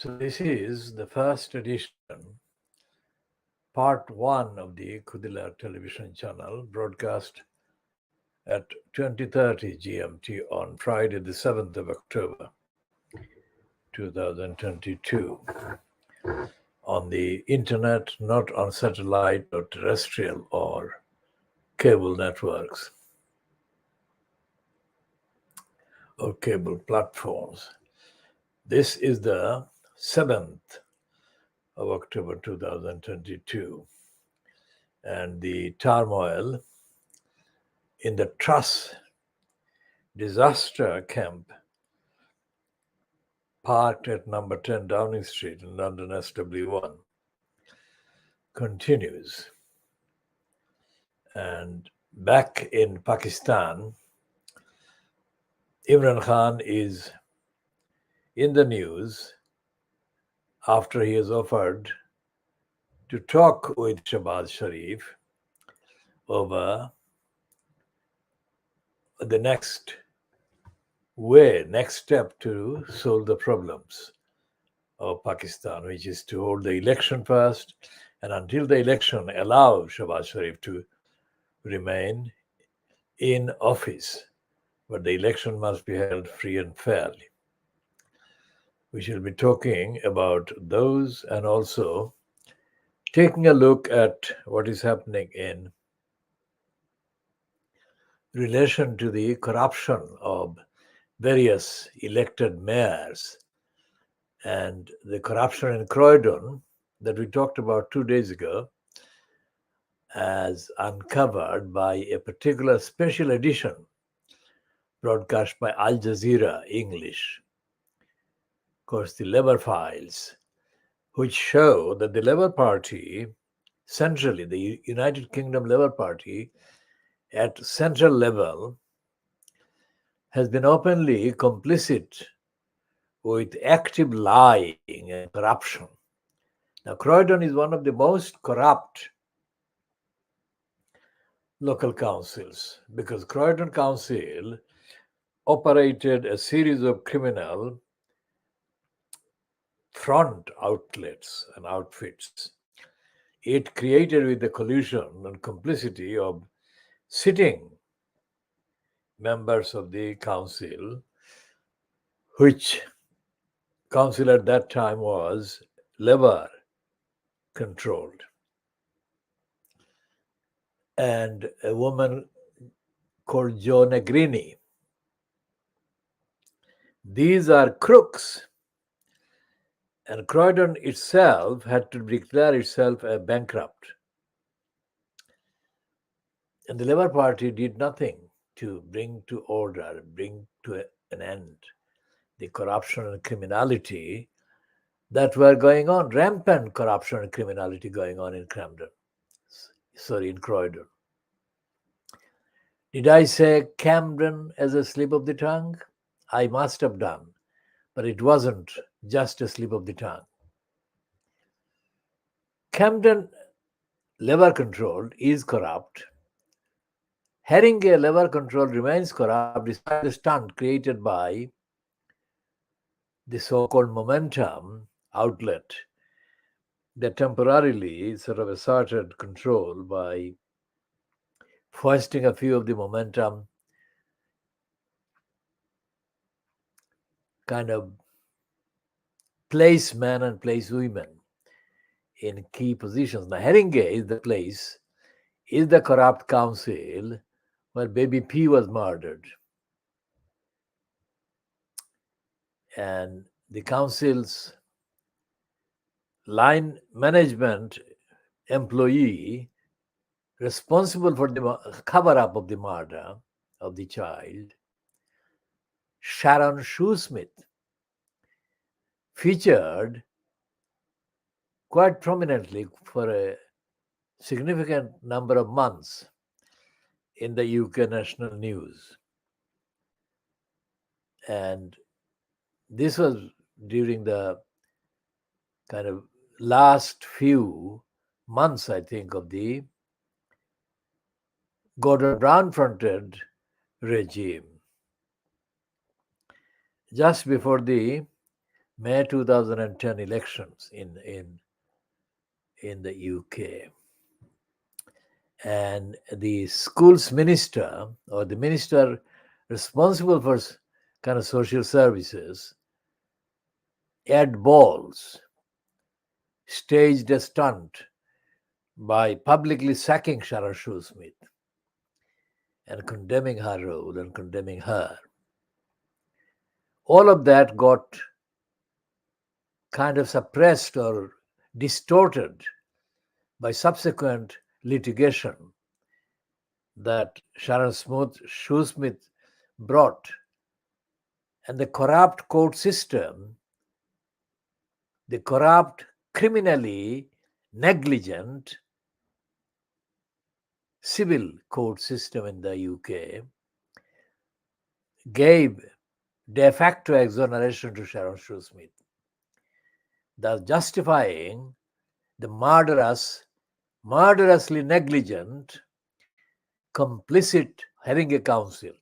So this is the first edition, part one of the KhoodeelaarTV television channel, broadcast at 20:30 GMT on Friday, the 7th of October, 2022, on the internet, not on satellite or terrestrial or cable networks or cable platforms. This is the 7th of October 2022, and the turmoil in the Truss disaster camp parked at number 10 Downing Street in London SW1 continues. And back in Pakistan, Imran Khan is in the news after he has offered to talk with Shehbaz Sharif over the next step to solve the problems of Pakistan, which is to hold the election first, and until the election, allow Shehbaz Sharif to remain in office. But the election must be held free and fairly. We shall be talking about those and also taking a look at what is happening in relation to the corruption of various elected mayors and the corruption in Croydon that we talked about 2 days ago, as uncovered by a particular special edition broadcast by Al Jazeera English. Of course, the Labour files, which show that the Labour Party, centrally, the United Kingdom Labour Party, at central level, has been openly complicit with active lying and corruption. Now, Croydon is one of the most corrupt local councils because Croydon Council operated a series of criminal front outlets and outfits. It created with the collusion and complicity of sitting members of the council, which council at that time was Labour controlled, and a woman called Jo Negrini. These are crooks. And Croydon itself had to declare itself a bankrupt. And the Labour Party did nothing to bring to order, bring to an end the corruption and criminality that were going on, rampant corruption and criminality going on in in Croydon. Did I say Camden as a slip of the tongue? I must have done, but it wasn't just a slip of the tongue. Camden, Labour controlled, is corrupt. Haringey, Labour controlled, remains corrupt despite the stunt created by the so-called momentum outlet that temporarily sort of asserted control by foisting a few of the momentum kind of placemen and placewomen in key positions. Now, Haringey is the place, is the corrupt council where Baby P was murdered. And the council's line management employee responsible for the cover-up of the murder of the child, Sharon Shoesmith, featured quite prominently for a significant number of months in the UK national news. And this was during the kind of last few months, I think, of the Gordon Brown-fronted regime. Just before the May 2010 elections in the UK. And the schools minister, or the minister responsible for kind of social services, Ed Balls, staged a stunt by publicly sacking Sharon Shoesmith and condemning her role and condemning her. All of that got kind of suppressed or distorted by subsequent litigation that Sharon Shoesmith brought. And the corrupt court system, the corrupt, criminally negligent civil court system in the UK gave de facto exoneration to Sharon Shoesmith, thus justifying the murderously negligent, complicit Haringey Council,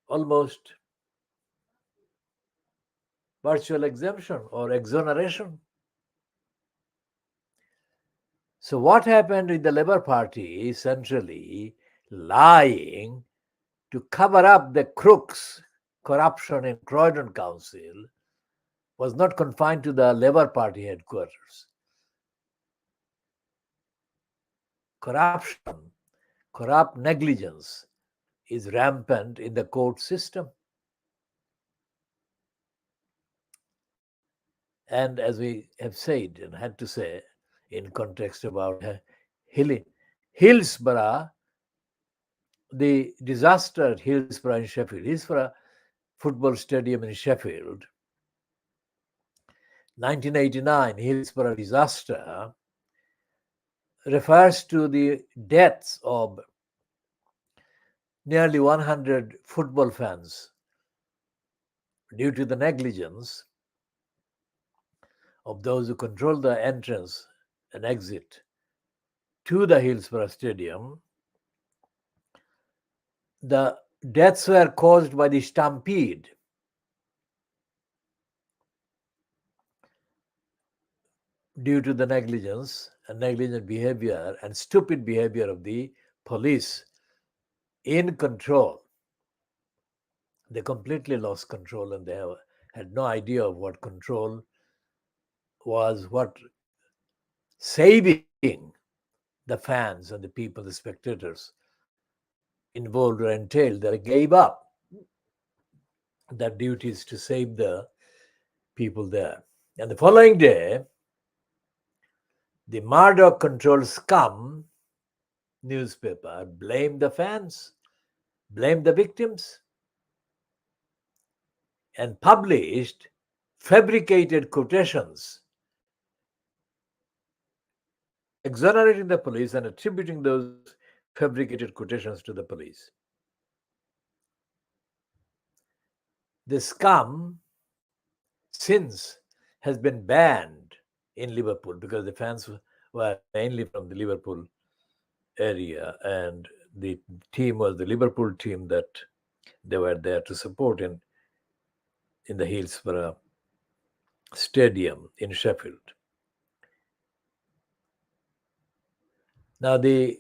almost virtual exemption or exoneration. So what happened in the Labour Party, essentially lying to cover up the crooks, corruption in Croydon Council, was not confined to the Labour Party headquarters. Corruption, corrupt negligence is rampant in the court system. And as we have said and had to say in context about Hillsborough, the disaster at Hillsborough in Sheffield, Hillsborough football stadium in Sheffield, 1989 Hillsborough disaster, refers to the deaths of nearly 100 football fans due to the negligence of those who control the entrance and exit to the Hillsborough Stadium. The deaths were caused by the stampede, due to the negligence and negligent behavior and stupid behavior of the police in control. They completely lost control, and they had no idea of what control was, what saving the fans and the people, the spectators involved or entailed. They gave up their duties to save the people there. And the following day, the Murdoch-controlled scum newspaper blamed the fans, blamed the victims, and published fabricated quotations exonerating the police and attributing those fabricated quotations to the police. The scum since has been banned in Liverpool because the fans were mainly from the Liverpool area, and the team was the Liverpool team that they were there to support in the Hillsborough Stadium in Sheffield. Now, there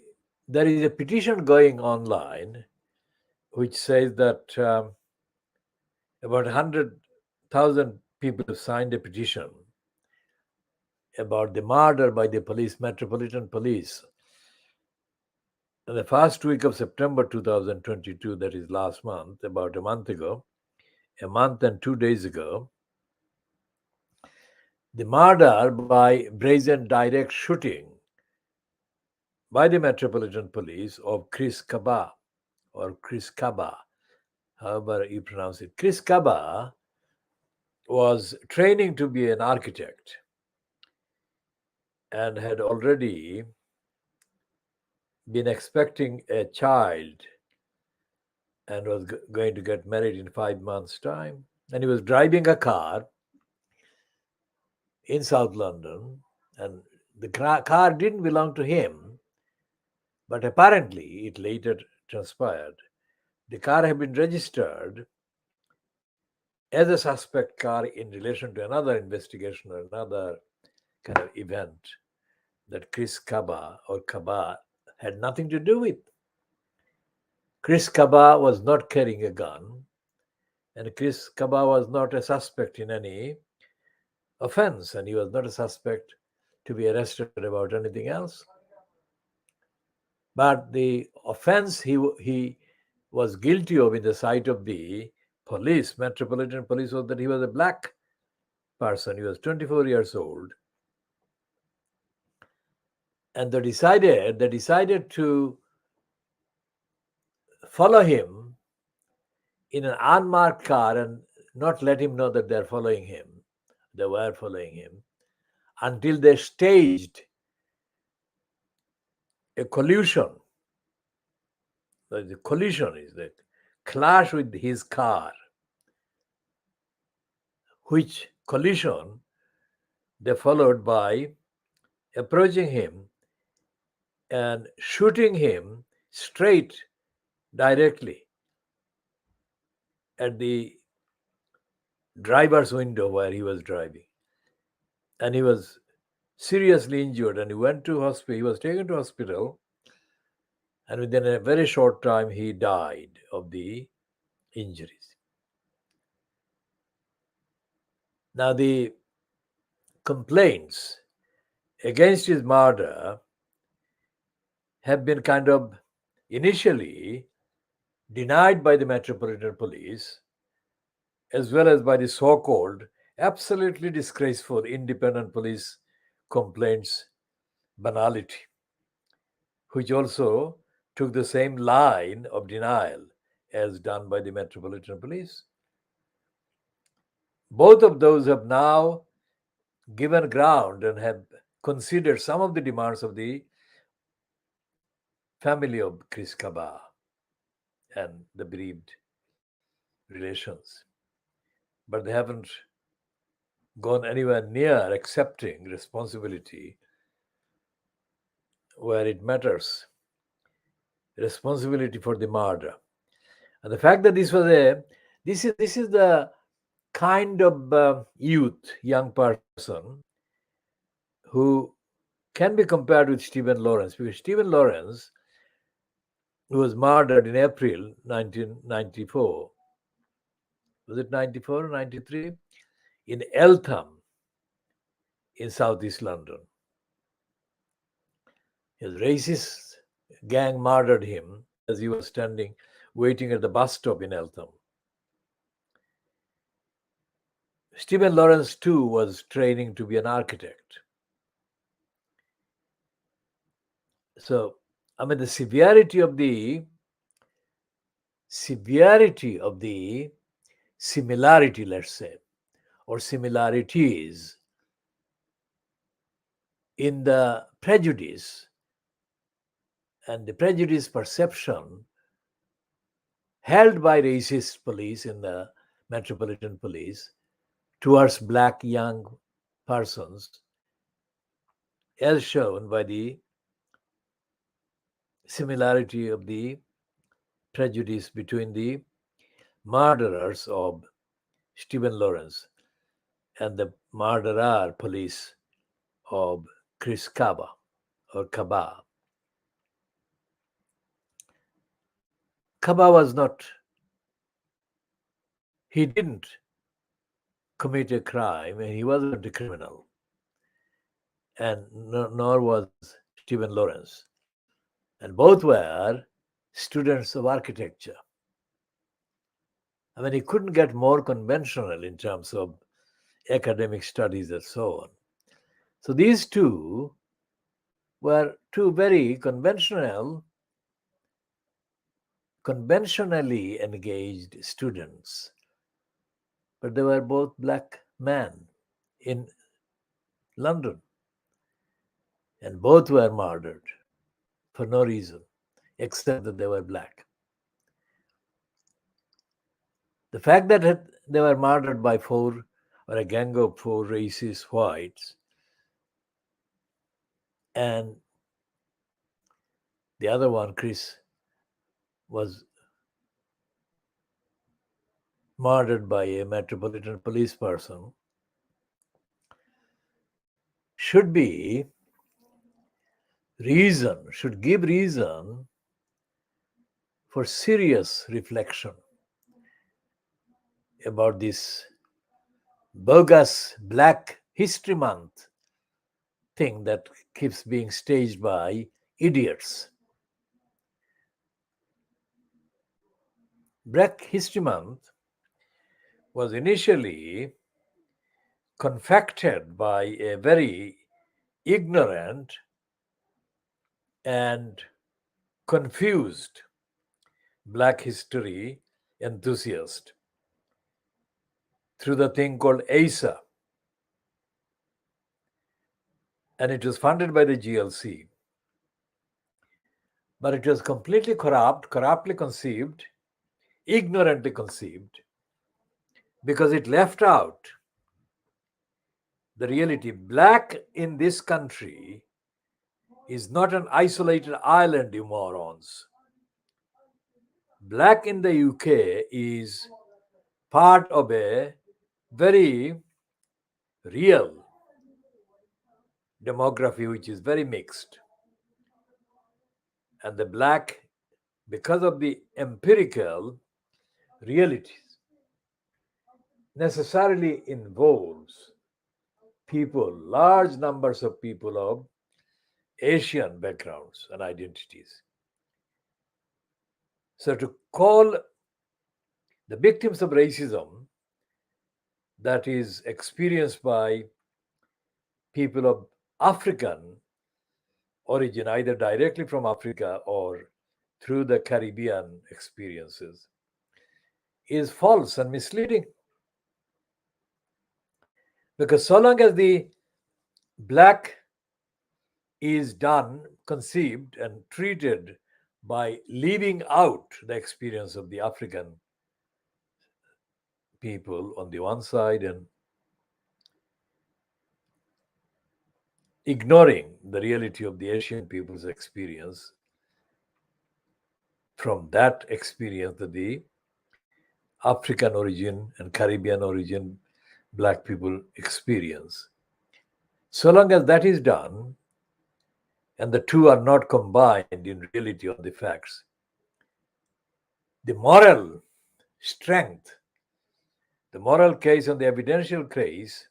is a petition going online which says that about 100,000 people have signed a petition about the murder by the police, Metropolitan Police. In the first week of September 2022, that is last month, about a month and 2 days ago, the murder by brazen direct shooting by the Metropolitan Police of Chris Kaba, however you pronounce it. Chris Kaba was training to be an architect and had already been expecting a child and was going to get married in 5 months' time. And he was driving a car in South London, and the car didn't belong to him, but apparently it later transpired the car had been registered as a suspect car in relation to another investigation or another kind of event that Chris Kaba or Kaba had nothing to do with. Chris Kaba was not carrying a gun, and Chris Kaba was not a suspect in any offense, and he was not a suspect to be arrested about anything else. But the offense he was guilty of in the sight of the police, Metropolitan Police, was that he was a black person. He was 24 years old. And they decided to follow him in an unmarked car and not let him know that they're following him. They were following him until they staged a collision. The collision is the clash with his car, which collision they followed by approaching him and shooting him straight, directly at the driver's window where he was driving. And he was seriously injured, and he went to hospital. He was taken to hospital, and within a very short time he died of the injuries. Now the complaints against his murder have been kind of initially denied by the Metropolitan Police as well as by the so-called absolutely disgraceful independent police complaints banality, which also took the same line of denial as done by the Metropolitan Police. Both of those have now given ground and have considered some of the demands of the family of Chris Kaba and the bereaved relations. But they haven't gone anywhere near accepting responsibility where it matters, responsibility for the murder. And the fact that this is the kind of young person who can be compared with Stephen Lawrence, because Stephen Lawrence, who was murdered in April 1994, was it 94 or 93? In Eltham, in southeast London. His racist gang murdered him as he was standing waiting at the bus stop in Eltham. Stephen Lawrence, too, was training to be an architect. So, I mean, the severity of the similarity, let's say, or similarities in the prejudice and the prejudice perception held by racist police in the Metropolitan Police towards black young persons, as shown by the similarity of the prejudice between the murderers of Stephen Lawrence and the murderer police of Chris Kaba or Kaba. Kaba was not, he didn't commit a crime and he wasn't a criminal, and nor was Stephen Lawrence. And both were students of architecture. I mean, he couldn't get more conventional in terms of academic studies and so on. So these two were two very conventionally engaged students, but they were both black men in London, and both were murdered for no reason except that they were black. The fact that they were murdered by four or a gang of four racist whites, and the other one, Chris, was murdered by a metropolitan police person should give reason for serious reflection about this bogus Black History Month thing that keeps being staged by idiots. Black History Month was initially confected by a very ignorant and confused Black history enthusiast through the thing called ASA. And it was funded by the GLC. But it was completely corruptly conceived, ignorantly conceived, because it left out the reality. Black in this country is not an isolated island, you morons. Black in the UK is part of a very real demography which is very mixed. And the Black, because of the empirical realities, necessarily involves people, large numbers of people of Asian backgrounds and identities. So to call the victims of racism that is experienced by people of African origin, either directly from Africa or through the Caribbean experiences, is false and misleading. Because so long as the Black is done, conceived, and treated by leaving out the experience of the African people on the one side and ignoring the reality of the Asian people's experience, from that experience that the African origin and Caribbean origin Black people experience. So long as that is done, and the two are not combined in reality of the facts, the moral strength, the moral case and the evidential case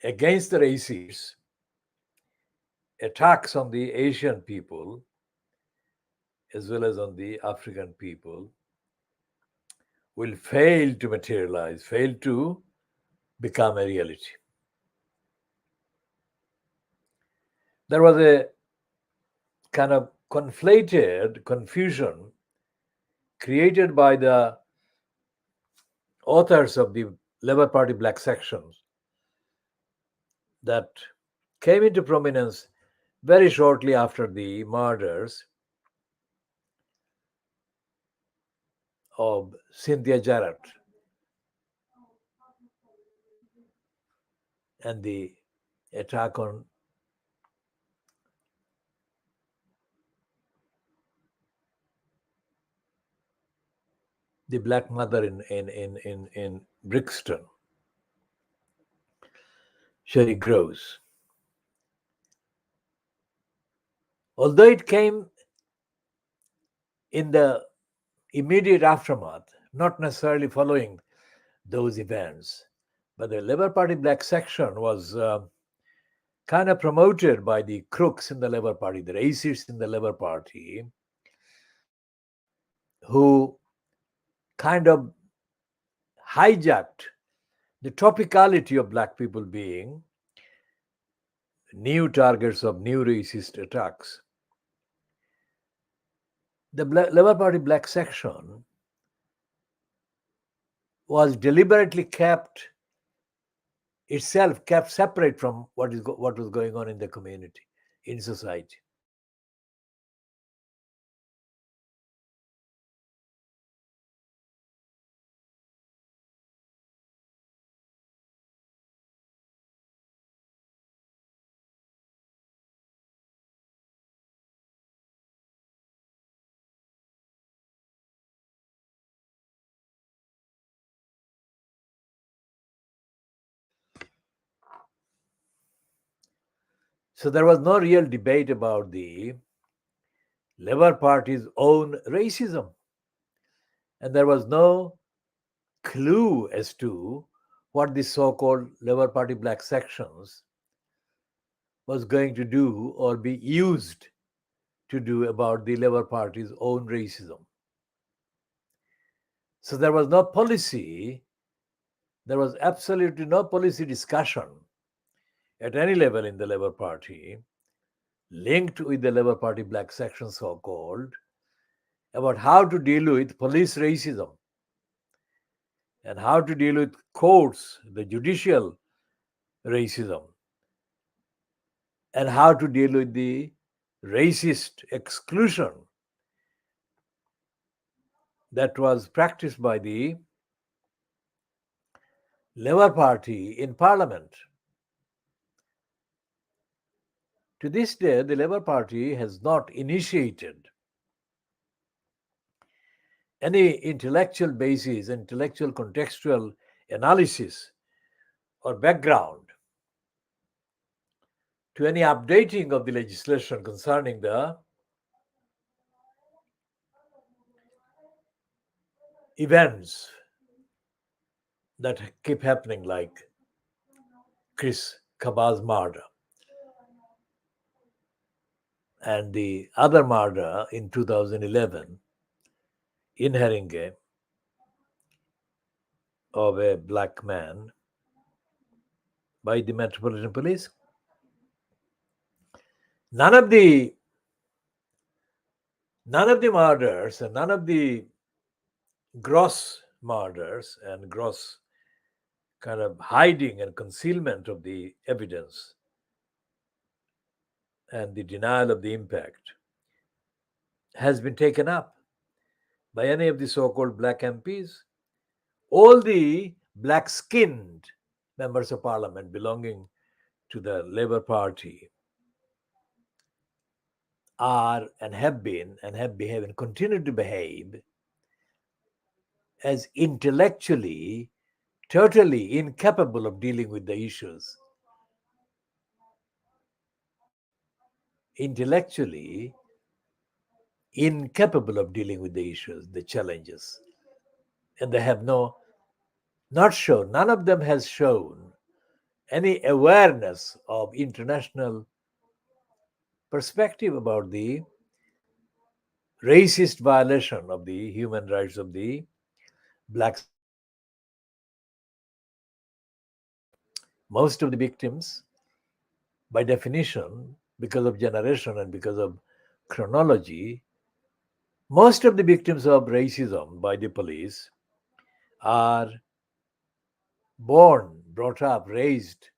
against the racists, attacks on the Asian people as well as on the African people, will fail to materialize, fail to become a reality. There was a kind of conflated confusion created by the authors of the Labour Party Black sections that came into prominence very shortly after the murders of Cynthia Jarrett and the attack on the Black mother in Brixton, Sherry Groves. Although it came in the immediate aftermath, not necessarily following those events, but the Labour Party Black section was kind of promoted by the crooks in the Labour Party, the racists in the Labour Party, who kind of hijacked the topicality of Black people being new targets of new racist attacks. The Labour Party Black section was deliberately kept separate from what was going on in the community, in society. So there was no real debate about the Labour Party's own racism. And there was no clue as to what the so-called Labour Party black sections was going to do or be used to do about the Labour Party's own racism. So there was no policy, there was absolutely no policy discussion at any level in the Labour Party linked with the Labour Party black section, so-called, about how to deal with police racism and how to deal with courts, the judicial racism, and how to deal with the racist exclusion that was practiced by the Labour Party in Parliament. To this day, the Labour Party has not initiated any intellectual basis, intellectual contextual analysis or background to any updating of the legislation concerning the events that keep happening, like Chris Kaba's murder and the other murder in 2011 in Haringey of a black man by the Metropolitan Police. None of the murders and none of the gross murders and gross kind of hiding and concealment of the evidence and the denial of the impact has been taken up by any of the so-called black MPs. All the black-skinned members of parliament belonging to the Labour Party are and have been and have behaved and continue to behave as intellectually totally incapable of dealing with the issues. Intellectually incapable of dealing with the issues, the challenges. And they have none of them has shown any awareness of international perspective about the racist violation of the human rights of the black sections. Most of the victims, by definition, because of generation and because of chronology, most of the victims of racism by the police are born, brought up, raised,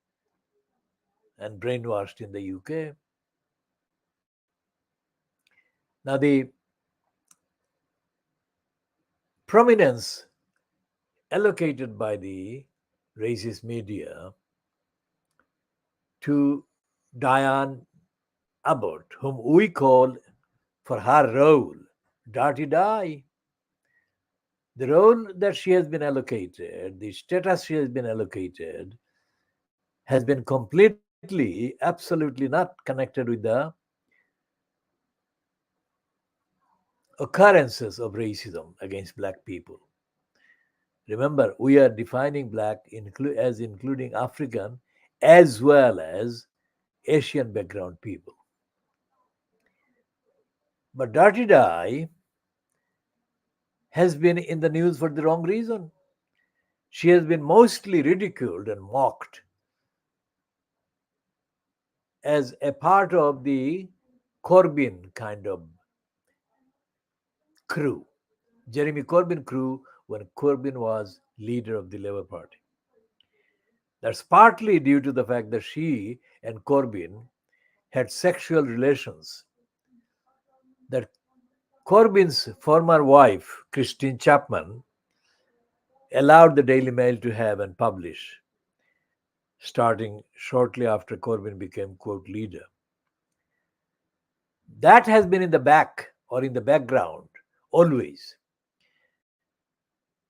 and brainwashed in the UK. Now, the prominence allocated by the racist media to Diane Abbott, whom we call for her role Dirty Di, the role that she has been allocated, the status she has been allocated, has been completely, absolutely not connected with the occurrences of racism against black people. Remember, we are defining black as including African as well as Asian background people. But Dirty Di has been in the news for the wrong reason. She has been mostly ridiculed and mocked as a part of the Corbyn kind of crew, Jeremy Corbyn crew, when Corbyn was leader of the Labour Party. That's partly due to the fact that she and Corbyn had sexual relations, that Corbyn's former wife, Christine Chapman, allowed the Daily Mail to have and publish, starting shortly after Corbyn became, quote, leader. That has been in the back or in the background always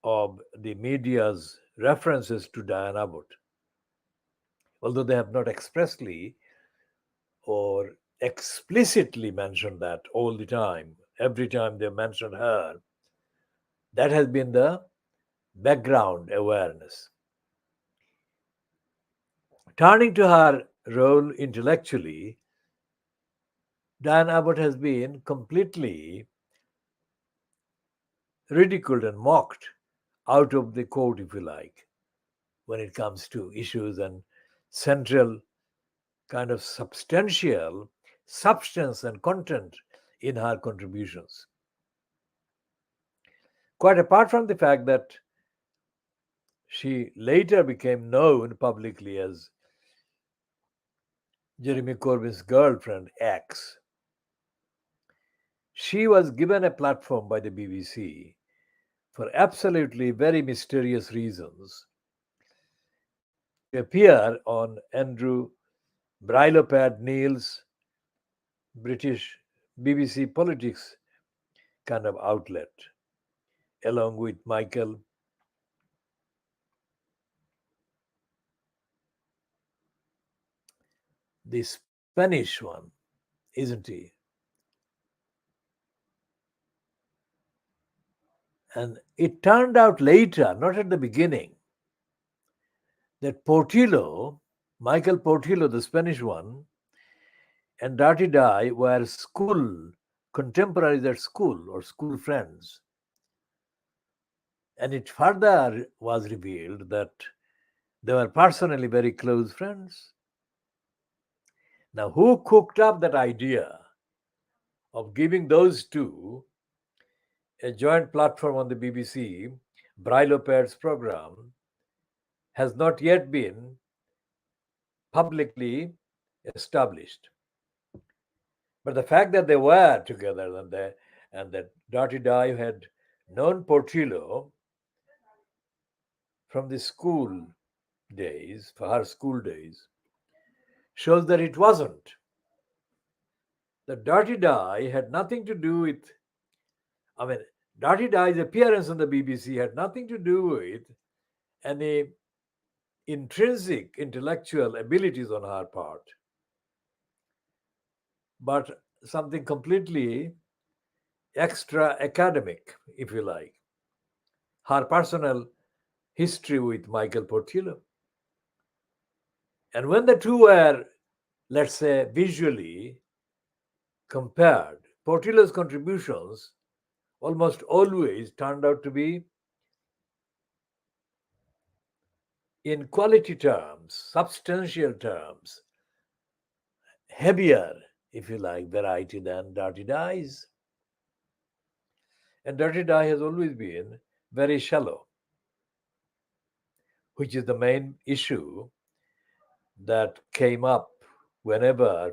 of the media's references to Diane Abbott, although they have not expressly or explicitly mention that all the time, every time they mention her. That has been the background awareness. Turning to her role intellectually, Diane Abbott has been completely ridiculed and mocked out of the court, if you like, when it comes to issues and central kind of substantial substance and content in her contributions. Quite apart from the fact that she later became known publicly as Jeremy Corbyn's girlfriend, X, she was given a platform by the BBC for absolutely very mysterious reasons to appear on Andrew Brilopad Neil's British BBC politics kind of outlet, along with Michael the Spanish one, isn't he? And it turned out later, not at the beginning, that Portillo, Michael Portillo, the Spanish one, and Dirty Di were school contemporaries at school or school friends. And it further was revealed that they were personally very close friends. Now, who cooked up that idea of giving those two a joint platform on the BBC, Brilopad's program, has not yet been publicly established. But the fact that they were together and that Dirty Di had known Portillo from the school days, for her school days, shows that it wasn't. The Dirty Di had nothing to do with, I mean, Dirty Di's appearance on the BBC had nothing to do with any intrinsic intellectual abilities on her part, but something completely extra academic, if you like. Her personal history with Michael Portillo. And when the two were, let's say, visually compared, Portillo's contributions almost always turned out to be, in quality terms, substantial terms, heavier, if you like, variety than Dirty Di's. And Dirty Di has always been very shallow, which is the main issue that came up whenever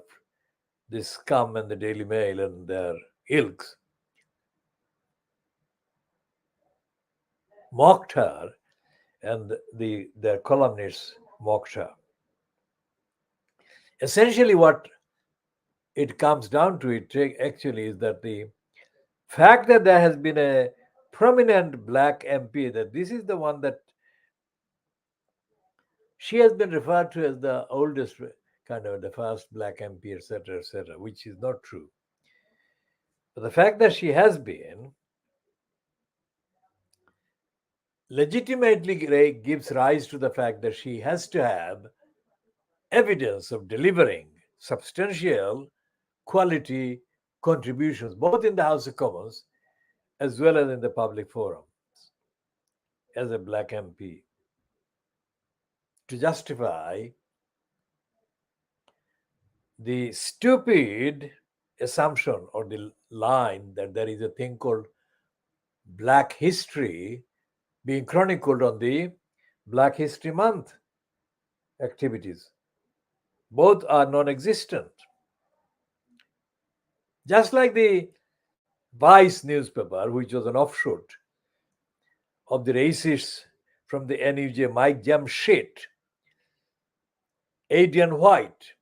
the scum and the Daily Mail and their ilks mocked her and their columnists mocked her. Essentially, what it comes down to it actually is that the fact that there has been a prominent black MP, that this is the one that she has been referred to as the oldest, kind of the first black MP, etc., which is not true. But the fact that she has been legitimately gives rise to the fact that she has to have evidence of delivering substantial quality contributions, both in the House of Commons as well as in the public forums, as a black MP, to justify the stupid assumption or the line that there is a thing called Black History being chronicled on the Black History Month activities. Both are non-existent. Just like the Vice newspaper, which was an offshoot of the racists from the NUJ, Mike Jamshit, Adrian White,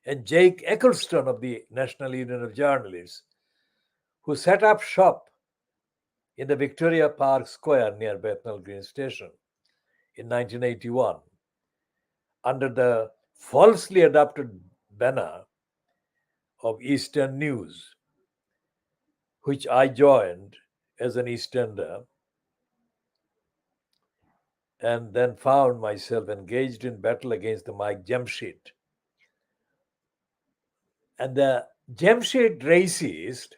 and Jake Eccleston of the National Union of Journalists, who set up shop in the Victoria Park Square near Bethnal Green Station in 1981 under the falsely adopted banner of Eastern News, which I joined as an Easterner and then found myself engaged in battle against the Mike Jamshed. And the Jamshed racist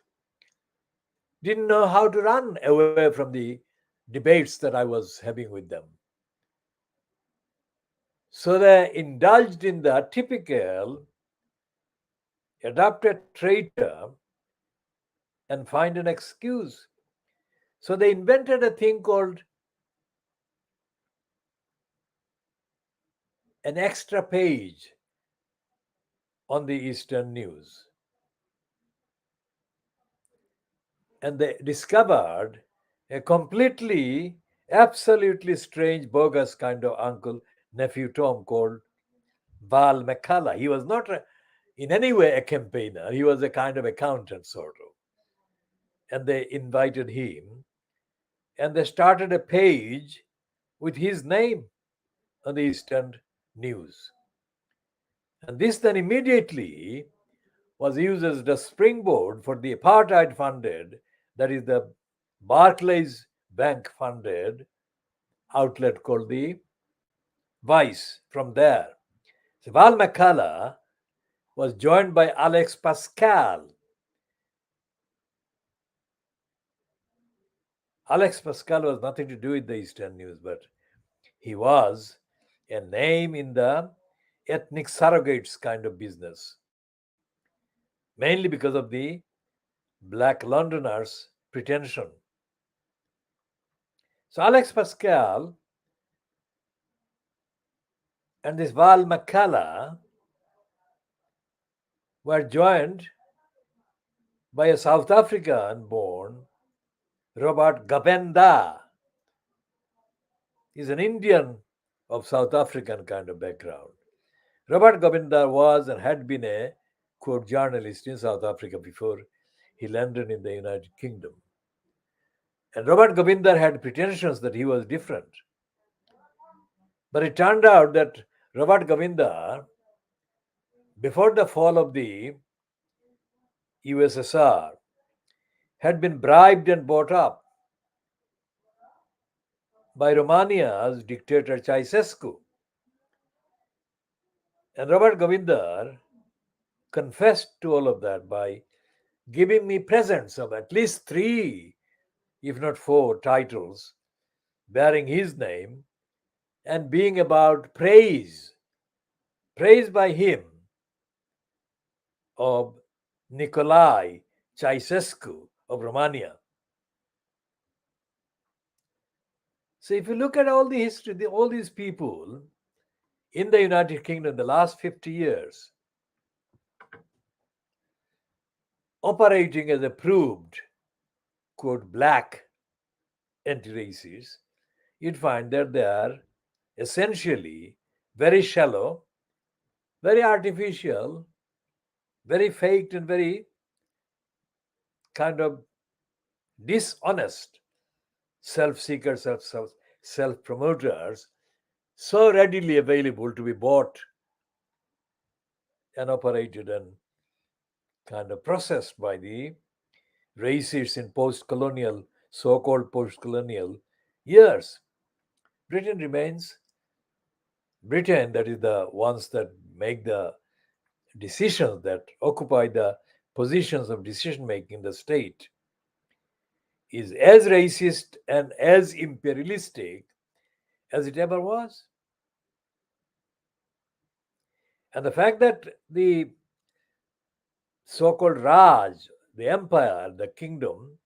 didn't know how to run away from the debates that I was having with them. So they indulged in the typical adopted traitor and find an excuse. So they invented a thing called an extra page on the Eastern News. And they discovered a completely, absolutely strange, bogus kind of uncle, Nephew Tom, called Val McCullough. He was not in any way a campaigner, he was a kind of accountant, sort of. And they invited him, and they started a page with his name on the Eastern News. And this then immediately was used as the springboard for the apartheid funded, that is the Barclays Bank funded outlet called the Vice from there. So Val McCullough was joined by Alex Pascal. Alex Pascal was nothing to do with the Eastern News, but he was a name in the ethnic surrogates kind of business, mainly because of the black Londoners' pretension. So Alex Pascal and this Val McCullough were joined by a South African born Robert Gabenda. He's an Indian of South African kind of background. Robert Gabenda was and had been a court journalist in South Africa before he landed in the United Kingdom. And Robert Gobinder had pretensions that he was different. But it turned out that Robert Gobinder, before the fall of the USSR, had been bribed and bought up by Romania's dictator Ceausescu. And Robert Gobinder confessed to all of that by giving me presents of at least 3, if not 4, titles bearing his name and being about praise by him of Nicolae Ceausescu of Romania. So if you look at all the history, all these people in the United Kingdom in the last 50 years operating as approved, quote, black anti-racists, you'd find that they are essentially very shallow, very artificial, very faked, and very kind of dishonest self-seekers, self-promoters, so readily available to be bought and operated and kind of processed by the racists in post-colonial, so-called post-colonial years. Britain remains Britain, that is the ones that make the decisions, that occupy the positions of decision making in the state, is as racist and as imperialistic as it ever was. And the fact that the so-called Raj, the empire, the kingdom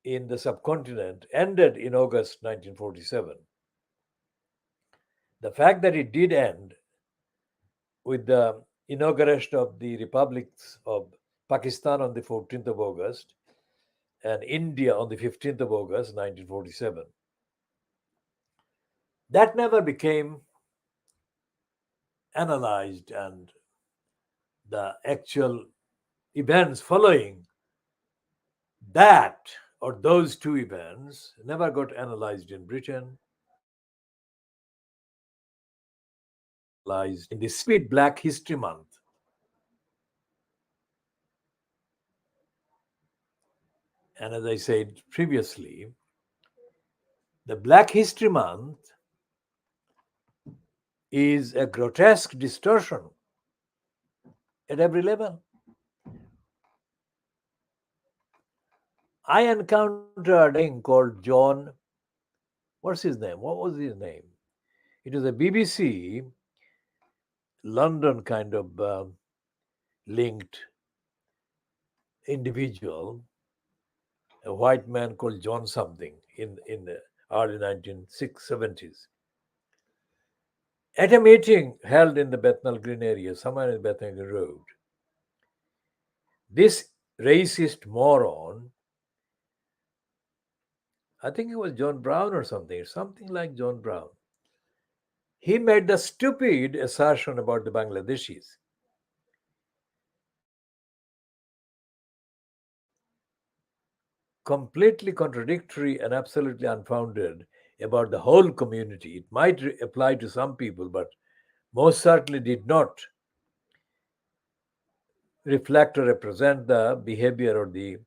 in the subcontinent ended in August 1947. The fact that it did end with the inauguration of the republics of Pakistan on the 14th of August and India on the 15th of August 1947. That never became analyzed, and the actual events following that or those 2 events never got analyzed in Britain, analyzed in the Speed Black History Month. And as I said previously, the Black History Month is a grotesque distortion at every level. I encountered a thing called John, what's his name? What was his name? It was a BBC London kind of linked individual, a white man called John something in the early 1970s. At a meeting held in the Bethnal Green area, somewhere in Bethnal Green Road, this racist moron, I think it was John Brown or something like John Brown, he made the stupid assertion about the Bangladeshis. Completely contradictory and absolutely unfounded about the whole community. It might apply to some people, but most certainly did not reflect or represent the behavior or the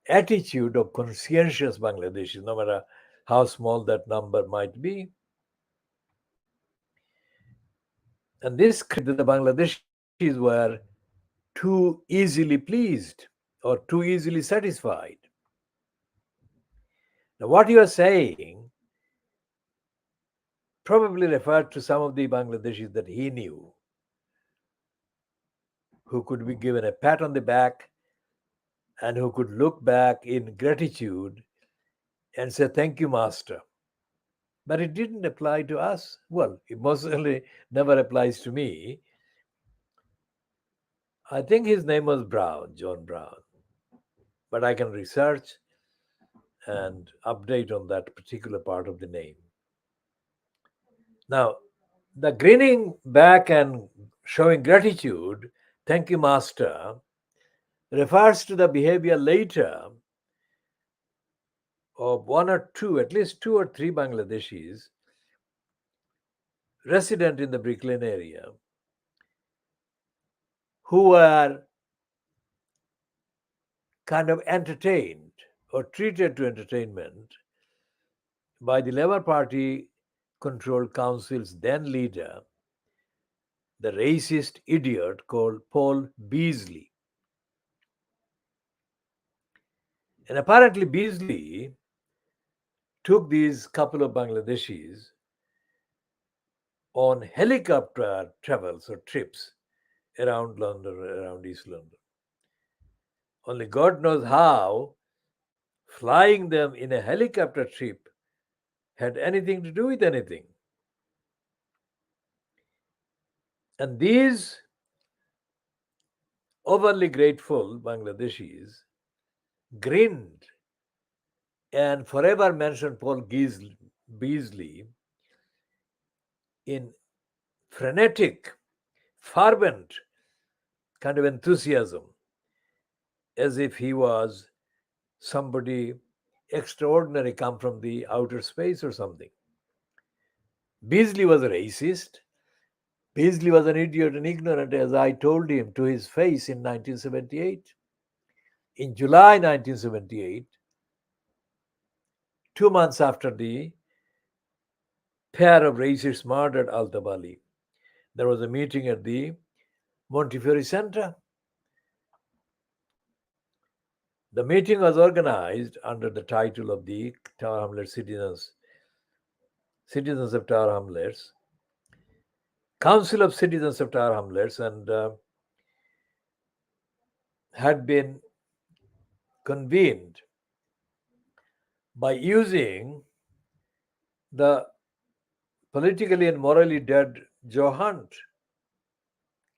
attitude of conscientious Bangladeshis, no matter how small that number might be. And this created the Bangladeshis were too easily pleased or too easily satisfied. Now, what you are saying probably referred to some of the Bangladeshis that he knew, who could be given a pat on the back and who could look back in gratitude and say, "Thank you, Master." But it didn't apply to us. Well, it most certainly never applies to me. I think his name was Brown, John Brown. But I can research and update on that particular part of the name. Now, the grinning back and showing gratitude, "Thank you, Master," refers to the behavior later of one or two, at least two or three Bangladeshis resident in the Brick Lane area who were kind of entertained or treated to entertainment by the Labour Party controlled council's then leader, the racist idiot called Paul Beasley. And apparently, Beasley took these couple of Bangladeshis on helicopter travels or trips around London, around East London. Only God knows how flying them in a helicopter trip had anything to do with anything. And these overly grateful Bangladeshis grinned and forever mentioned Paul Beasley in frenetic, fervent kind of enthusiasm, as if he was somebody extraordinary come from the outer space or something. Beasley was a racist. Beasley was an idiot and ignorant, as I told him to his face in 1978. In July 1978, 2 months after the pair of racists murdered Al-Tabali, there was a meeting at the Montefiore Center. The meeting was organized under the title of the Tower Hamlets Citizens of Tower Hamlets, Council of Citizens of Tower Hamlets, and had been convened by using the politically and morally dead Joe Hunt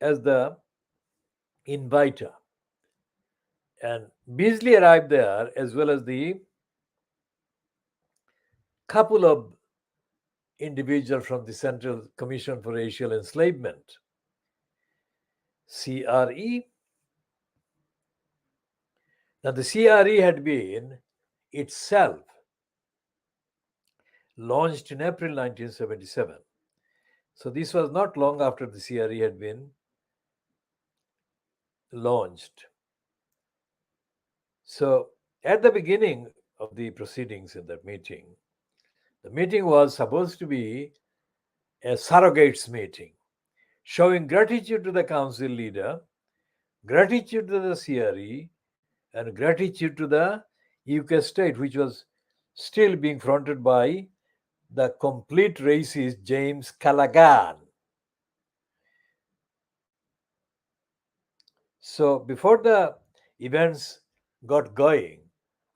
as the inviter. And Beasley arrived there, as well as the couple of individuals from the Central Commission for Racial Enslavement, CRE. Now, the CRE had been itself launched in April 1977. So, this was not long after the CRE had been launched. So, At the beginning of the proceedings in that meeting, the meeting was supposed to be a surrogates meeting, showing gratitude to the council leader, gratitude to the CRE, and gratitude to the UK state, which was still being fronted by the complete racist James Callaghan. So before the events got going,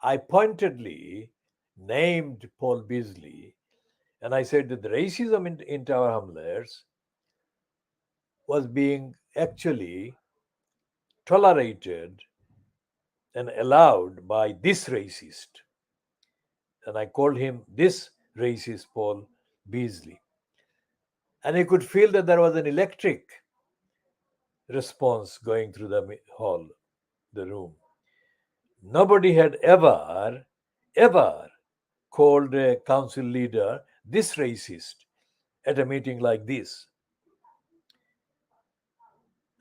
I pointedly named Paul Beasley, and I said that the racism in Tower Hamlets was being actually tolerated and allowed by this racist. And I called him this racist Paul Beasley. And he could feel that there was an electric response going through the hall, the room. Nobody had ever called a council leader this racist at a meeting like this.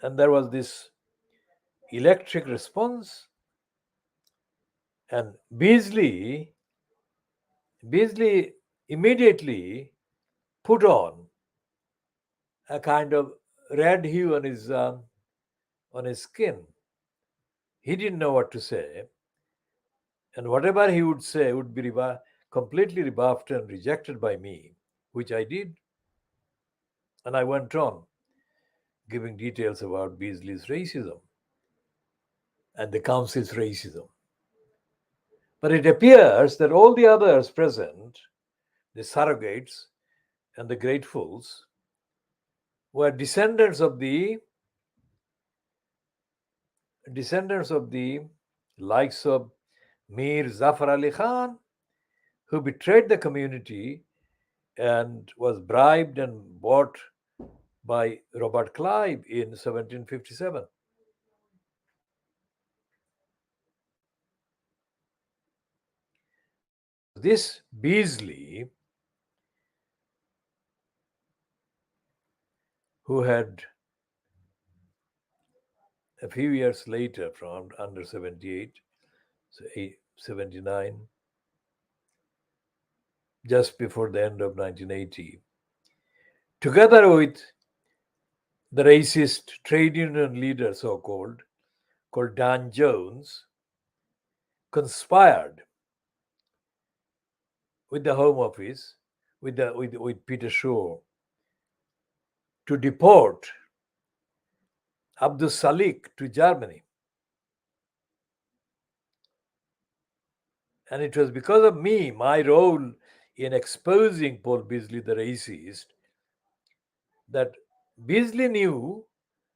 And there was this electric response. And Beasley immediately put on a kind of red hue on his skin. He didn't know what to say, and whatever he would say would be completely rebuffed and rejected by me, which I did. And I went on giving details about Beasley's racism and the council's racism. But it appears that all the others present, the surrogates and the gratefuls, were descendants of the likes of Mir Zafar Ali Khan, who betrayed the community and was bribed and bought by Robert Clive in 1757. This Beasley, who had a few years later, from under 78, so 79, just before the end of 1980, together with the racist trade union leader, so-called, called Dan Jones, conspired with the Home Office, with Peter Shaw, to deport Abdul Salik to Germany. And it was because of me, my role in exposing Paul Beasley, the racist, that Beasley knew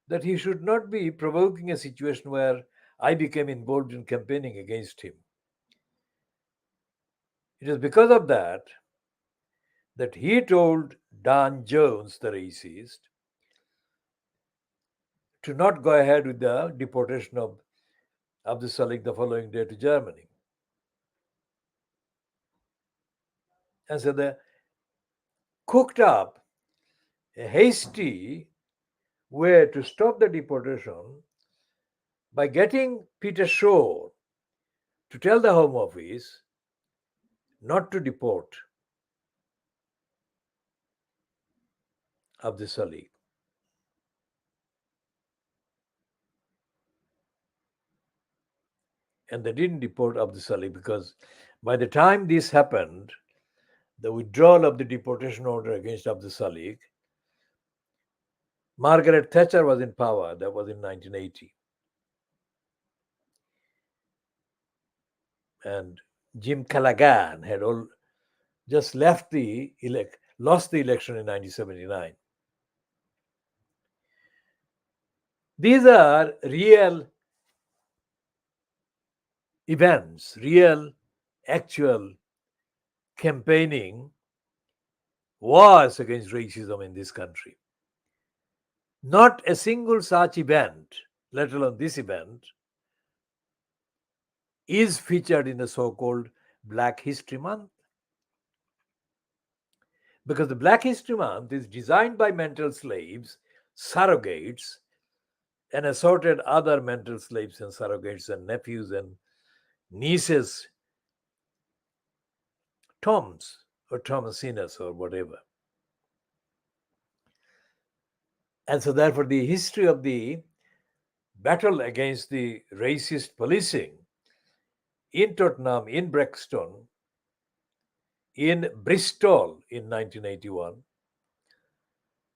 that he should not be provoking a situation where I became involved in campaigning against him. It is because of that he told Dan Jones, the racist, to not go ahead with the deportation of Abdul Salik the following day to Germany. And so they cooked up a hasty way to stop the deportation by getting Peter Shaw to tell the Home Office not to deport Abdul Salik. And they didn't deport Abdul Salik because by the time this happened, the withdrawal of the deportation order against Abdul Salik, Margaret Thatcher was in power. That was in 1980. And Jim Callaghan had just lost the election in 1979. These are real events, real, actual campaigning wars against racism in this country. Not a single such event, let alone this event, is featured in the so-called Black History Month. Because the Black History Month is designed by mental slaves, surrogates, and assorted other mental slaves and surrogates and nephews and nieces, Toms or Thomasinus or whatever. And so, therefore, the history of the battle against the racist policing in Tottenham, in Brixton, in Bristol in 1981,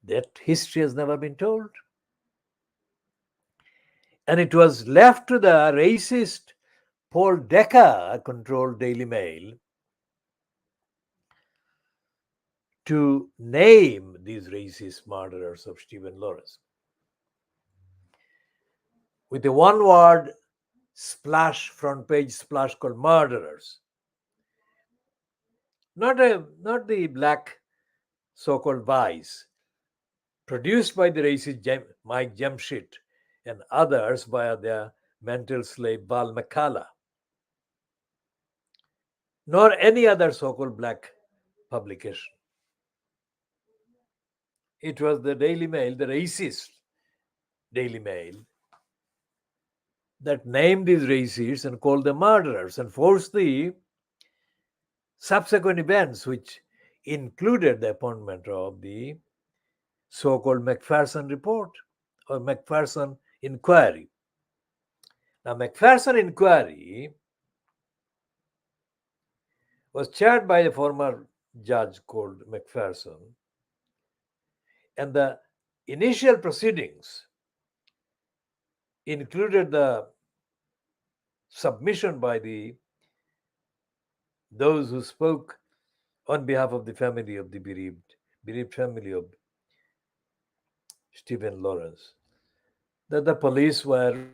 that history has never been told. And it was left to the racist Paul Decker controlled Daily Mail to name these racist murderers of Stephen Lawrence with a one word splash, front page splash called murderers. Not the black so-called vice produced by the racist Mike Jamshid and others via their mental slave Val McCalla, nor any other so-called black publication. It was the Daily Mail, the racist Daily Mail, that named these racists and called them murderers and forced the subsequent events, which included the appointment of the so-called McPherson report or McPherson inquiry. Now, McPherson inquiry was chaired by a former judge called McPherson, and the initial proceedings included the submission by those who spoke on behalf of the family of the bereaved family of Stephen Lawrence, that the police were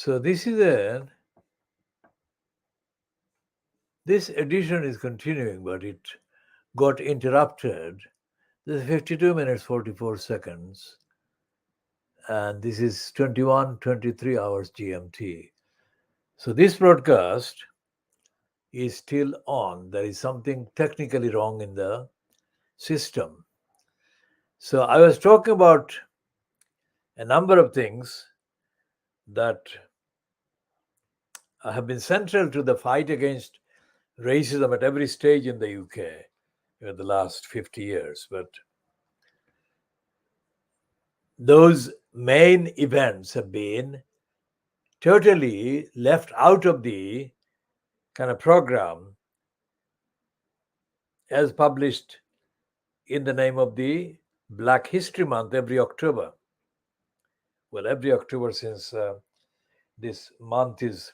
So this edition is continuing, but it got interrupted. This is 52 minutes 44 seconds, and this is 21:23 hours GMT. So this broadcast is still on. There is something technically wrong in the system. So I was talking about a number of things that have been central to the fight against racism at every stage in the UK in the last 50 years. But those main events have been totally left out of the kind of program as published in the name of the Black History Month every October. Well, every October since this month is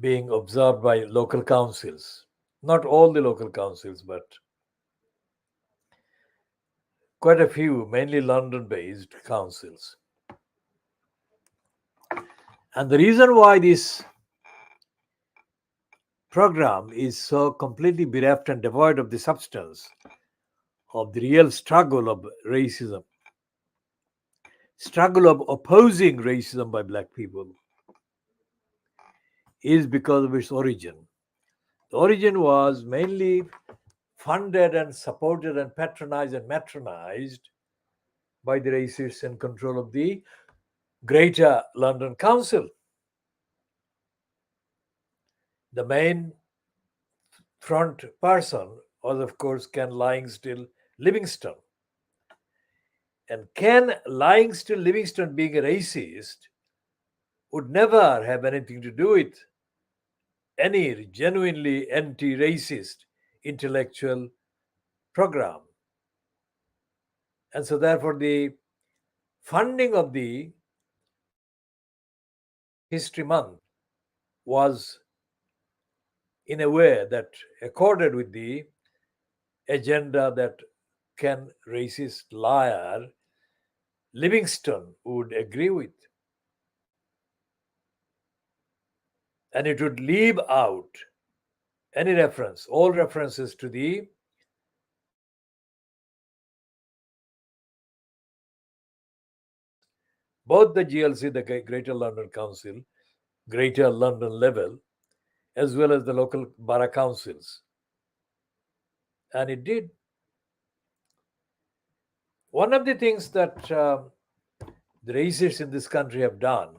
being observed by local councils. Not all the local councils, but quite a few, mainly London based councils. And the reason why this program is so completely bereft and devoid of the substance of the real struggle of racism, struggle of opposing racism by black people, is because of its origin. The origin was mainly funded and supported and patronized and matronized by the racists in control of the Greater London Council. The main front person was, of course, Ken Lyingstill Livingstone. And Ken Lyingstill Livingstone, being a racist, would never have anything to do with any genuinely anti-racist intellectual program. And so therefore the funding of the History Month was in a way that accorded with the agenda that Ken racist liar Livingstone would agree with. And it would leave out any reference, all references to the both the GLC, the Greater London Council, Greater London level, as well as the local borough councils. And it did. One of the things that the racists in this country have done,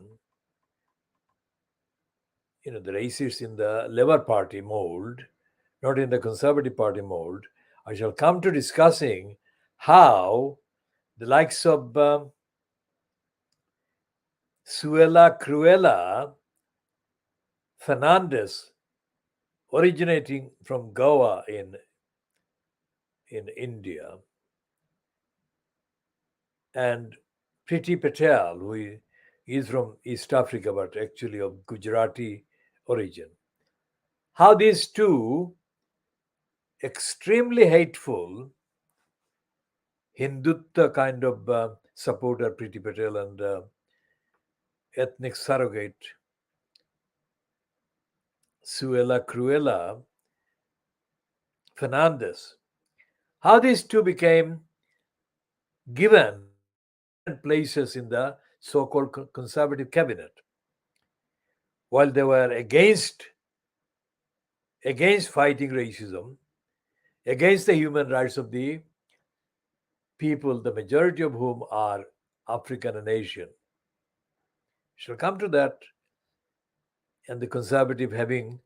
the racists in the Labour Party mold, not in the Conservative Party mold, I shall come to discussing how the likes of Suella Cruella Fernandez, originating from Goa in India, and Priti Patel, who is from East Africa but actually of Gujarati origin. How these two extremely hateful Hindutva kind of supporter, Priti Patel, and ethnic surrogate Suella Cruella Fernandez, how these two became given prominent places in the so-called conservative cabinet, while they were against fighting racism, against the human rights of the people, the majority of whom are African and Asian. Shall come to that. And the conservative having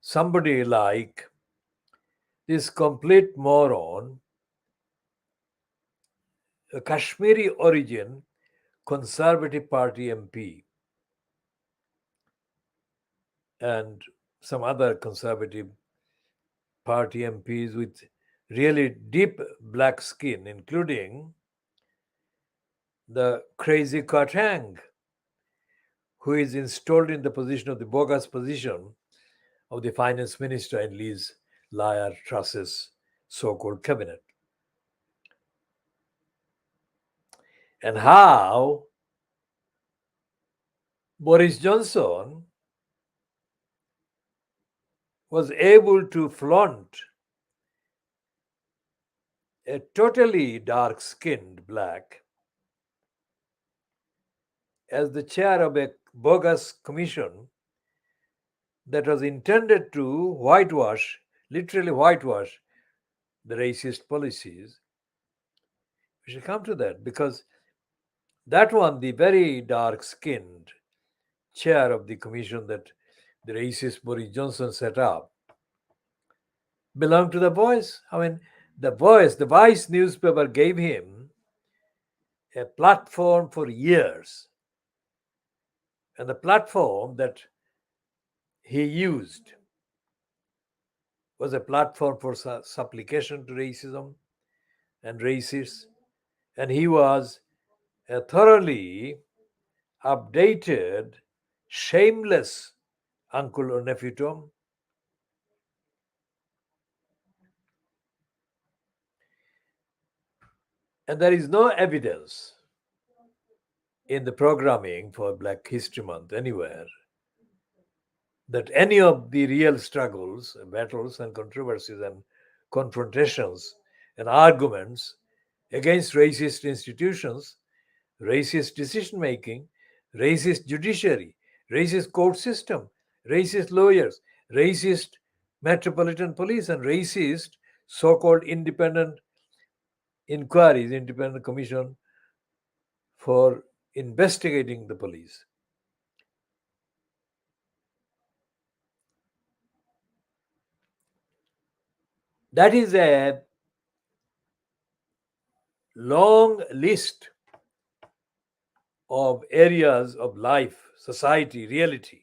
somebody like this complete moron, a Kashmiri origin Conservative Party MP, and some other Conservative Party MPs with really deep black skin, including the crazy Kwarteng, who is installed in the position of the bogus position of the finance minister in Liar Truss's so-called cabinet. And how Boris Johnson was able to flaunt a totally dark-skinned black as the chair of a bogus commission that was intended to whitewash, literally whitewash, the racist policies. We should come to that because that one, the very dark-skinned chair of the commission that the racist Boris Johnson set up, belonged to the Voice. I mean, the Voice, the Vice newspaper gave him a platform for years. And the platform that he used was a platform for supplication to racism and racists. And he was a thoroughly updated, shameless uncle or nephew Tom. And there is no evidence in the programming for Black History Month anywhere that any of the real struggles, battles, and controversies and confrontations and arguments against racist institutions, racist decision making, racist judiciary, racist court system, racist lawyers, racist metropolitan police, and racist so called independent inquiries, independent commission for investigating the police. That is a long list of areas of life, society, reality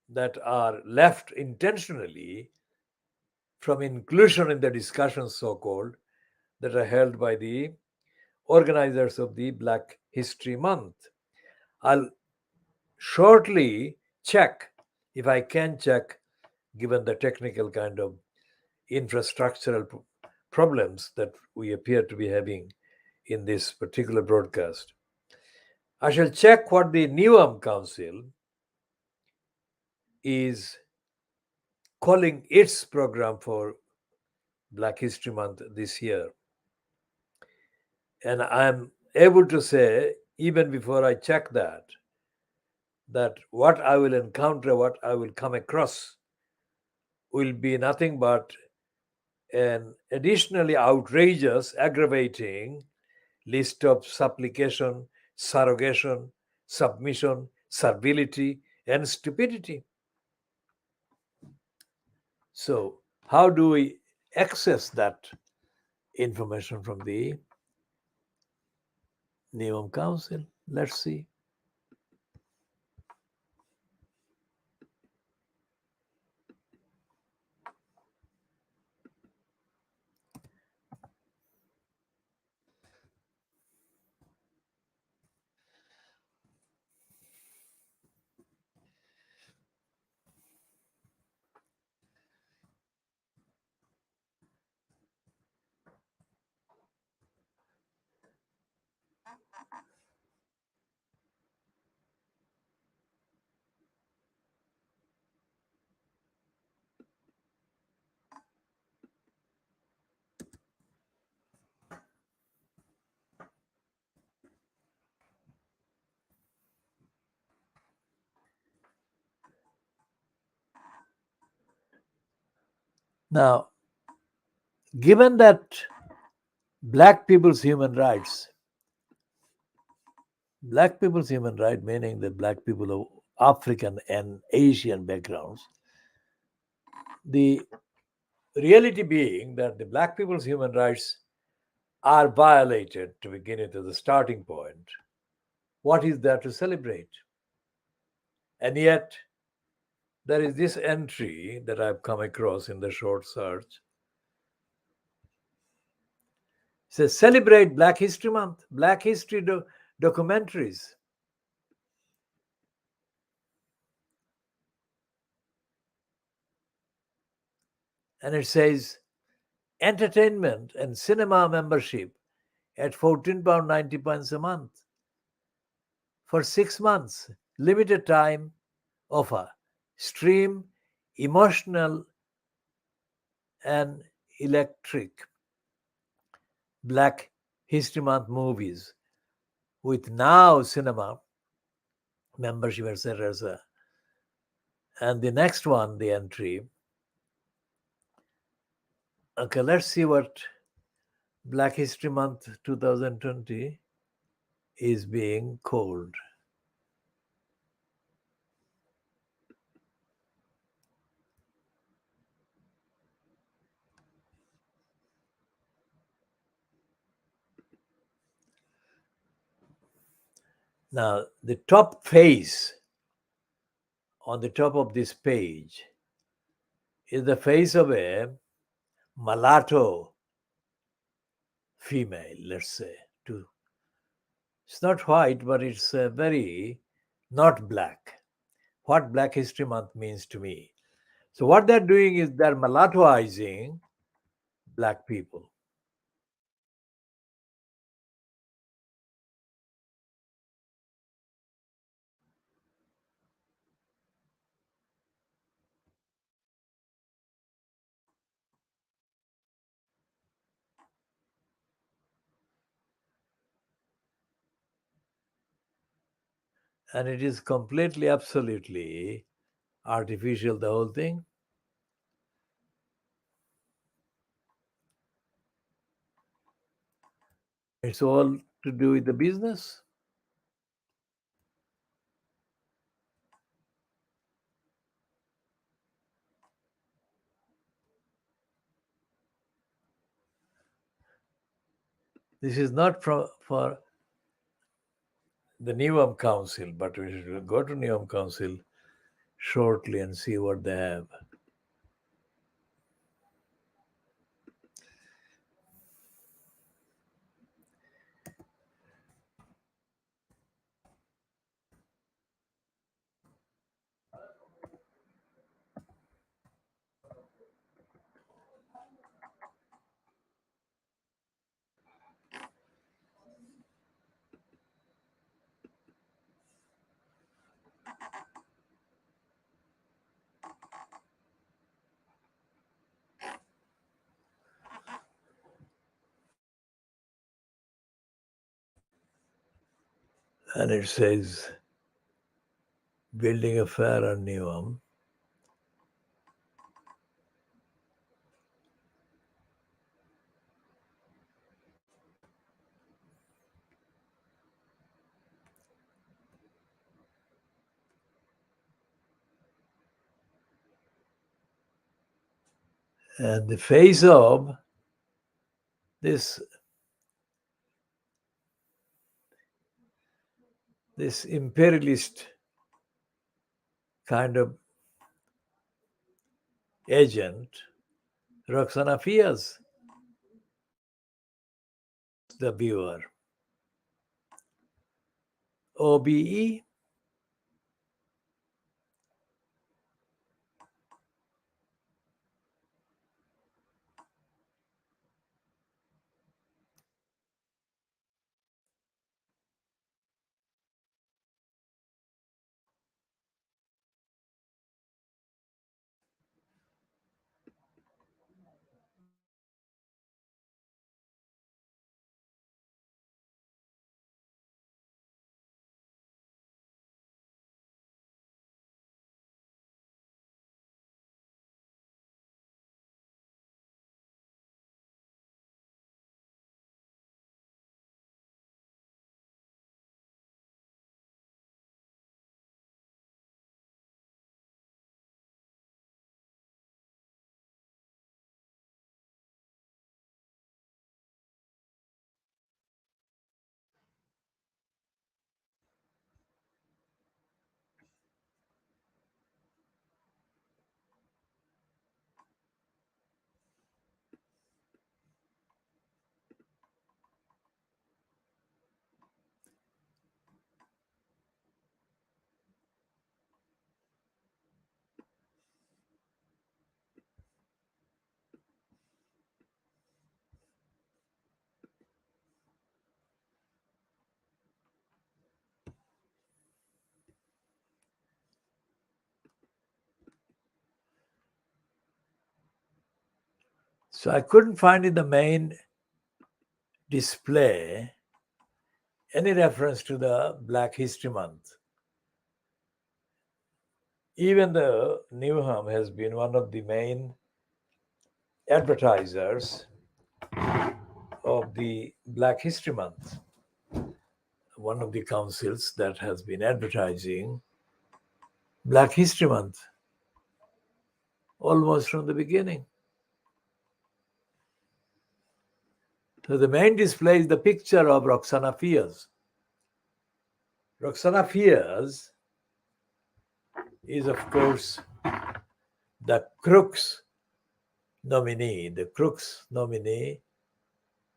that are left intentionally from inclusion in the discussions, so called, that are held by the organizers of the Black History Month. I'll shortly check, if I can check, given the technical kind of infrastructural problems that we appear to be having in this particular broadcast. I shall check what the Newham Council is calling its program for Black History Month this year. And I'm able to say, even before I check that what I will encounter, what I will come across, will be nothing but an additionally outrageous, aggravating list of supplication, surrogation, submission, servility, and stupidity. So, how do we access that information from the Newham Council? Let's see. Now, given that black people's human rights, meaning that black people of African and Asian backgrounds, the reality being that the black people's human rights are violated to begin with as a starting point, what is there to celebrate? And yet, there is this entry that I've come across in the short search. It says, celebrate Black History Month, Black History documentaries. And it says, entertainment and cinema membership at £14.90 a month. for 6 months, limited time of a stream, emotional and electric Black History Month movies with Now Cinema membership, etc. And the next one, the entry. Okay, let's see what Black History Month 2020 is being called. Now, the top face on the top of this page is the face of a mulatto female, let's say. It's not white, but it's very not black. What Black History Month means to me. So, what they're doing is they're mulattoizing black people. And it is completely, absolutely artificial, the whole thing. It's all to do with the business. This is not for the Newham Council, but we should go to Newham Council shortly and see what they have. And it says building a fair on Newham. And the face of this imperialist kind of agent, Roxana Fias, the viewer. OBE. So I couldn't find in the main display any reference to the Black History Month. Even though Newham has been one of the main advertisers of the Black History Month, one of the councils that has been advertising Black History Month almost from the beginning. So the main display is the picture of Roxana Fiers. Roxana Fiers is, of course, the Crooks nominee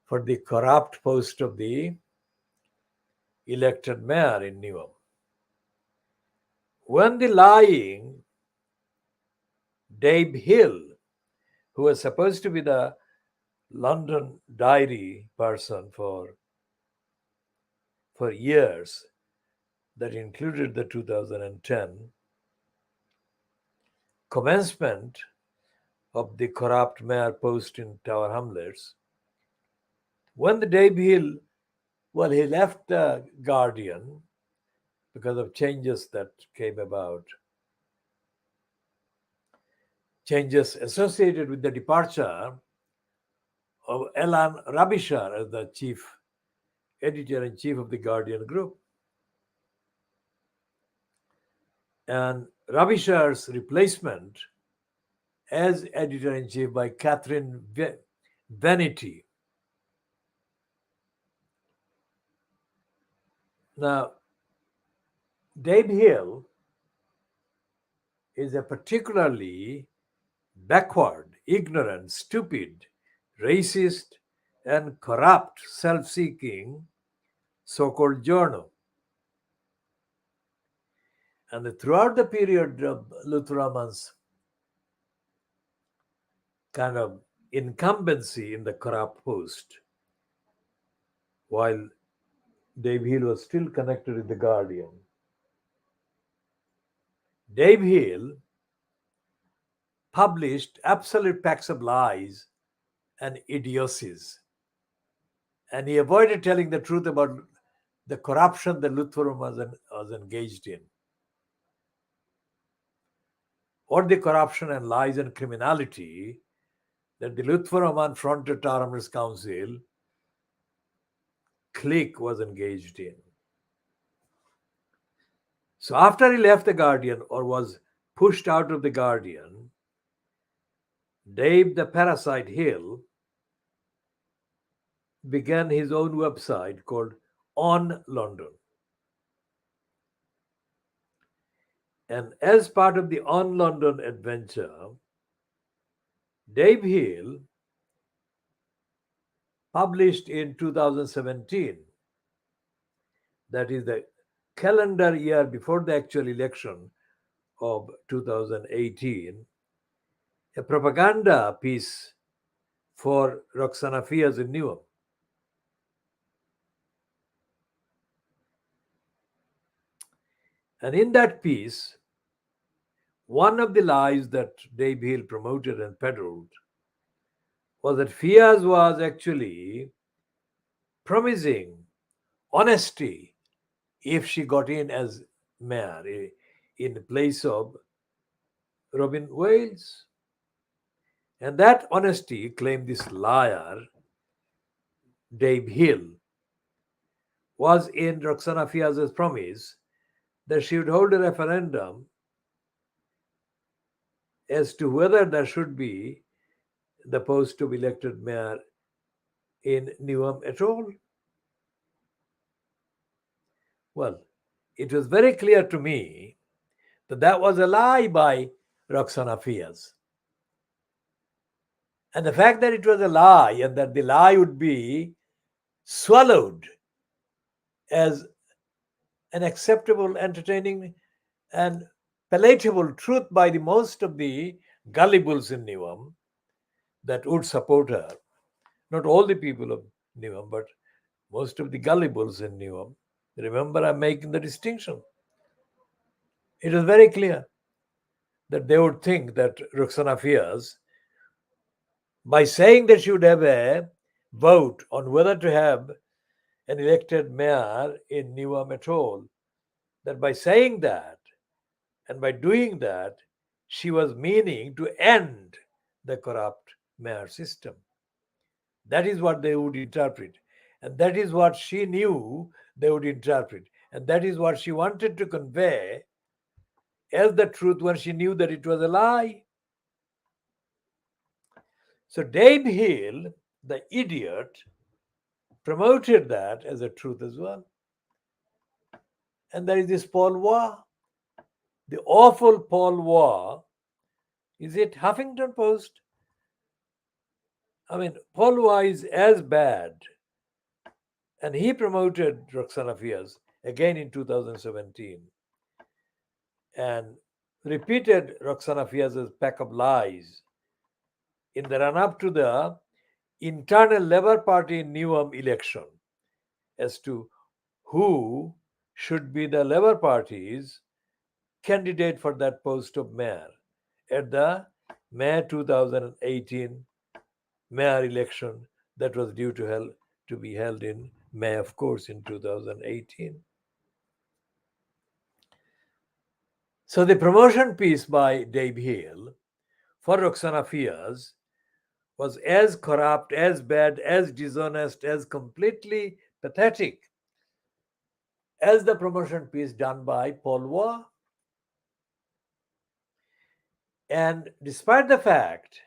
for the corrupt post of the elected mayor in Newham. When the lying Dave Hill, who was supposed to be the London diary person for years, that included the 2010 commencement of the corrupt mayor post in Tower Hamlets. When the Dave Hill, he left the Guardian because of changes that came about, changes associated with the departure of Alan Rabishar as the chief editor-in-chief of the Guardian Group. And Rabishar's replacement as editor-in-chief by Catherine Vanity. Now, Dave Hill is a particularly backward, ignorant, stupid, racist, and corrupt, self-seeking so-called journal. And throughout the period of Luthraman's kind of incumbency in the corrupt post, while Dave Hill was still connected with the Guardian, Dave Hill published absolute packs of lies and idiocies. And he avoided telling the truth about the corruption that Luthor was engaged in, or the corruption and lies and criminality that the Luthor fronted Tower Hamlets Council clique was engaged in. So after he left the Guardian or was pushed out of the Guardian, Dave the Parasite Hill began his own website called On London. And as part of the On London adventure, Dave Hill published in 2017, that is the calendar year before the actual election of 2018, a propaganda piece for Roxana Fiers in Newham. And in that piece, one of the lies that Dave Hill promoted and peddled was that Fiers was actually promising honesty if she got in as mayor in place of Robin Wales. And that honesty, claimed this liar, Dave Hill, was in Roxana Fiers' promise that she would hold a referendum as to whether there should be the post of elected mayor in Newham at all. Well, it was very clear to me that that was a lie by Roxana Fiers. And the fact that it was a lie and that the lie would be swallowed as an acceptable, entertaining, and palatable truth by the most of the gullibles in Newham that would support her. Not all the people of Newham, but most of the gullibles in Newham. Remember, I'm making the distinction. It was very clear that they would think that Roxana Fiers by saying that she would have a vote on whether to have an elected mayor in Newham at all, that by saying that and by doing that, she was meaning to end the corrupt mayor system. That is what they would interpret. And that is what she knew they would interpret. And that is what she wanted to convey as the truth when she knew that it was a lie. So Dave Hill, the idiot, promoted that as a truth as well. And there is this Paul Waugh, the awful Paul Waugh. Is it Huffington Post? I mean, Paul Waugh is as bad. And he promoted Roxana Fias again in 2017 and repeated Roxana Fias's pack of lies in the run up to the internal Labour Party Newham election as to who should be the Labour Party's candidate for that post of mayor at the May 2018 mayor election that was due to be held in May, of course, in 2018. So the promotion piece by Dave Hill for Roxana Fias was as corrupt, as bad, as dishonest, as completely pathetic as the promotion piece done by Paul Waugh. And despite the fact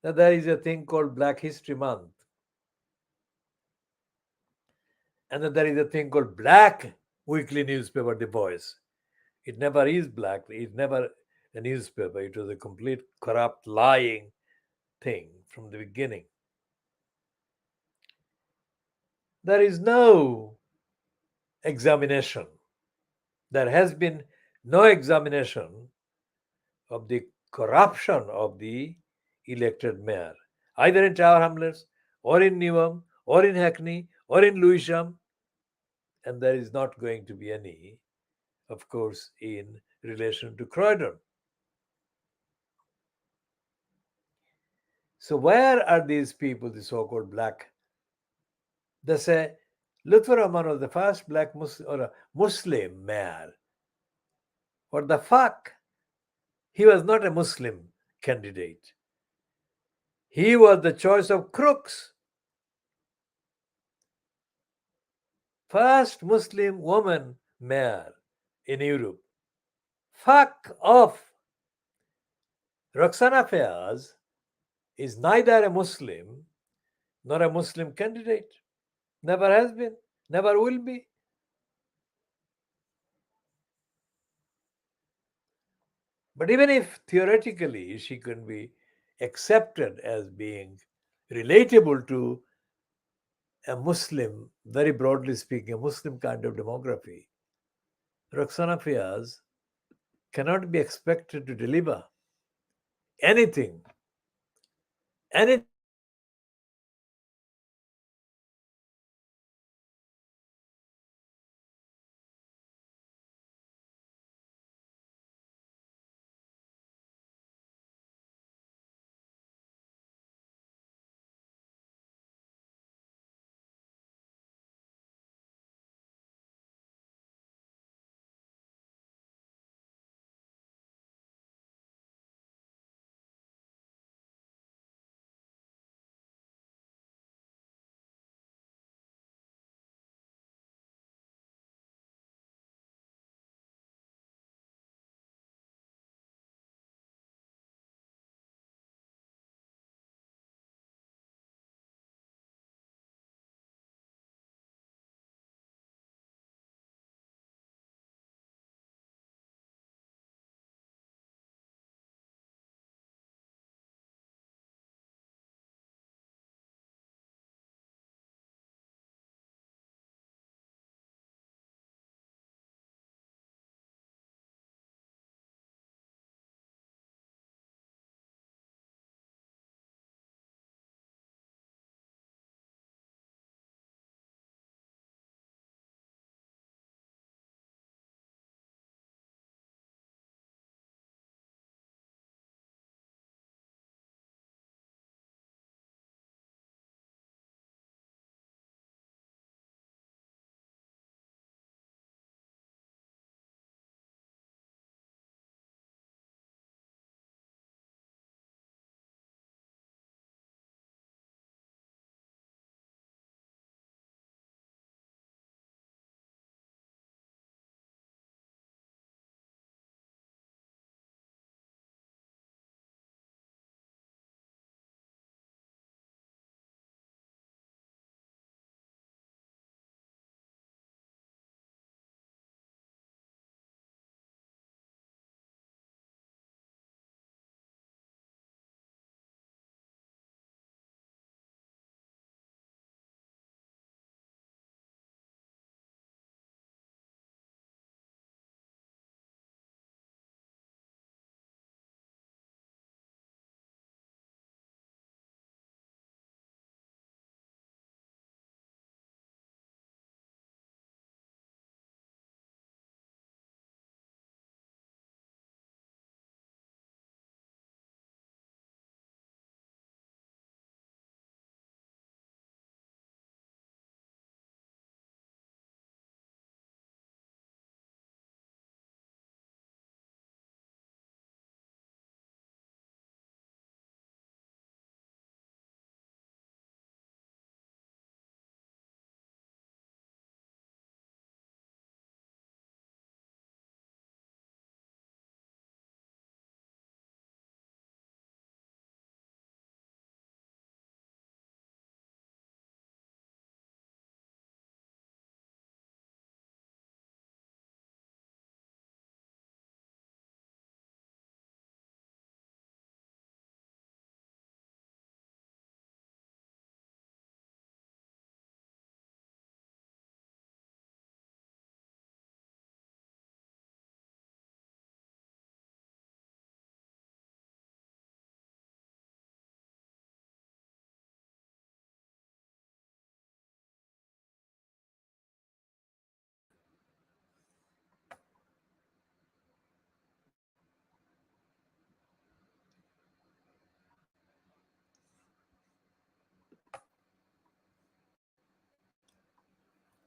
that there is a thing called Black History Month, and that there is a thing called Black weekly newspaper, The Voice, it never is black, it's never a newspaper, it was a complete corrupt, lying thing from the beginning. There is no examination. There has been no examination of the corruption of the elected mayor, either in Tower Hamlets or in Newham or in Hackney or in Lewisham, and there is not going to be any, of course, in relation to Croydon. So where are these people, the so-called black? They say Lutfur Rahman was the first black Muslim or a Muslim mayor. What the fuck? He was not a Muslim candidate. He was the choice of crooks. First Muslim woman mayor in Europe. Fuck off. Roxana Fayaz is neither a Muslim nor a Muslim candidate. Never has been, never will be. But even if theoretically she can be accepted as being relatable to a Muslim, very broadly speaking, a Muslim kind of demography, Roxana Fayaz cannot be expected to deliver anything, anything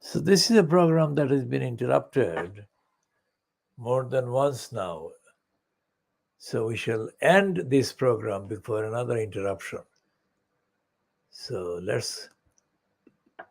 So this is a program that has been interrupted more than once now. So we shall end this program before another interruption. So let's